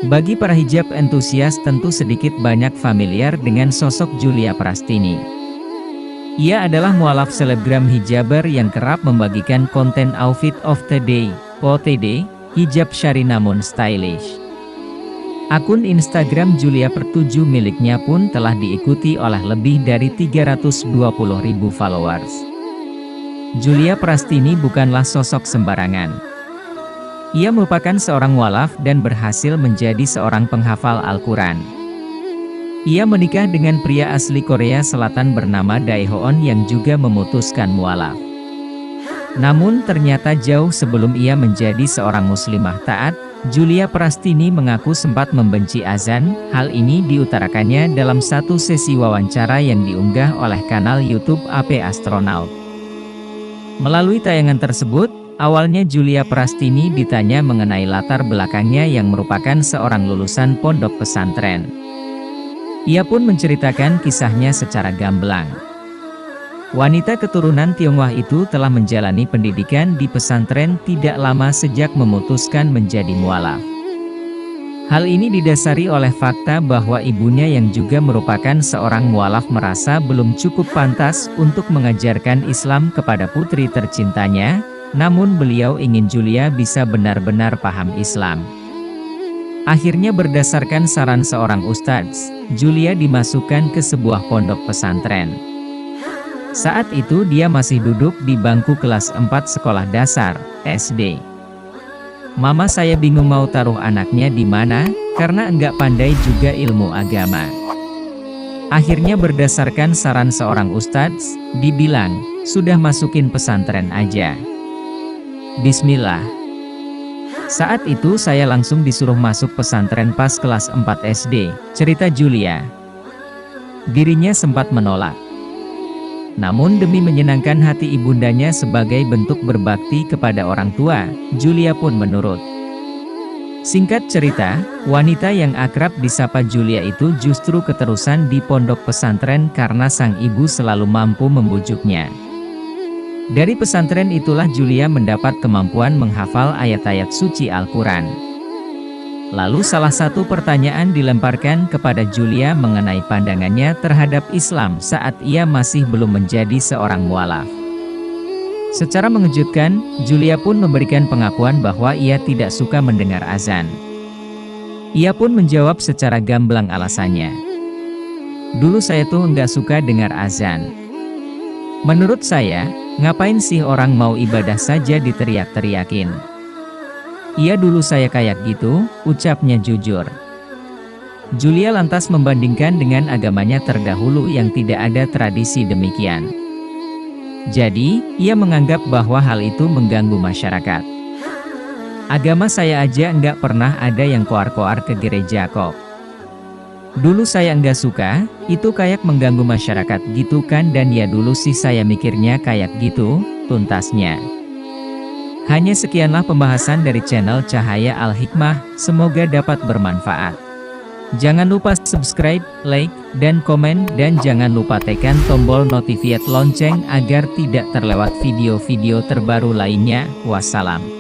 Bagi para hijab entusias tentu sedikit banyak familiar dengan sosok Julia Prastini. Ia adalah mualaf selebgram hijaber yang kerap membagikan konten outfit of the day, OTD, hijab syari namun stylish. Akun Instagram Julia Per7 miliknya pun telah diikuti oleh lebih dari 320.000 followers. Julia Prastini bukanlah sosok sembarangan. Ia merupakan seorang mualaf dan berhasil menjadi seorang penghafal Al-Quran. Ia menikah dengan pria asli Korea Selatan bernama Daehoon yang juga memutuskan mualaf. Namun ternyata jauh sebelum ia menjadi seorang muslimah taat, Julia Prastini mengaku sempat membenci azan. Hal ini diutarakannya dalam satu sesi wawancara yang diunggah oleh kanal YouTube AP Astronaut. Melalui tayangan tersebut, awalnya Julia Prastini ditanya mengenai latar belakangnya yang merupakan seorang lulusan pondok pesantren. Ia pun menceritakan kisahnya secara gamblang. Wanita keturunan Tionghoa itu telah menjalani pendidikan di pesantren tidak lama sejak memutuskan menjadi mualaf. Hal ini didasari oleh fakta bahwa ibunya yang juga merupakan seorang mualaf merasa belum cukup pantas untuk mengajarkan Islam kepada putri tercintanya, namun beliau ingin Julia bisa benar-benar paham Islam. Akhirnya berdasarkan saran seorang ustadz, Julia dimasukkan ke sebuah pondok pesantren. Saat itu dia masih duduk di bangku kelas 4 sekolah dasar, SD. Mama saya bingung mau taruh anaknya di mana, karena enggak pandai juga ilmu agama. Akhirnya berdasarkan saran seorang ustadz, dibilang, sudah masukin pesantren aja. Bismillah. Saat itu saya langsung disuruh masuk pesantren pas kelas 4 SD, cerita Julia. Dirinya sempat menolak. Namun demi menyenangkan hati ibundanya sebagai bentuk berbakti kepada orang tua, Julia pun menurut. Singkat cerita, wanita yang akrab disapa Julia itu justru keterusan di pondok pesantren karena sang ibu selalu mampu membujuknya. Dari pesantren itulah Julia mendapat kemampuan menghafal ayat-ayat suci Al-Quran. Lalu salah satu pertanyaan dilemparkan kepada Julia mengenai pandangannya terhadap Islam saat ia masih belum menjadi seorang mualaf. Secara mengejutkan, Julia pun memberikan pengakuan bahwa ia tidak suka mendengar azan. Ia pun menjawab secara gamblang alasannya. Dulu saya tuh nggak suka dengar azan. Menurut saya, ngapain sih orang mau ibadah saja diteriak-teriakin? Iya dulu saya kayak gitu, ucapnya jujur. Julia lantas membandingkan dengan agamanya terdahulu yang tidak ada tradisi demikian. Jadi, ia menganggap bahwa hal itu mengganggu masyarakat. Agama saya aja enggak pernah ada yang koar-koar ke gereja kok. Dulu saya enggak suka, itu kayak mengganggu masyarakat gitu kan dan ya dulu sih saya mikirnya kayak gitu, tuntasnya. Hanya sekianlah pembahasan dari channel Cahaya Al-Hikmah, semoga dapat bermanfaat. Jangan lupa subscribe, like, dan komen, dan jangan lupa tekan tombol notifikat lonceng agar tidak terlewat video-video terbaru lainnya. Wassalam.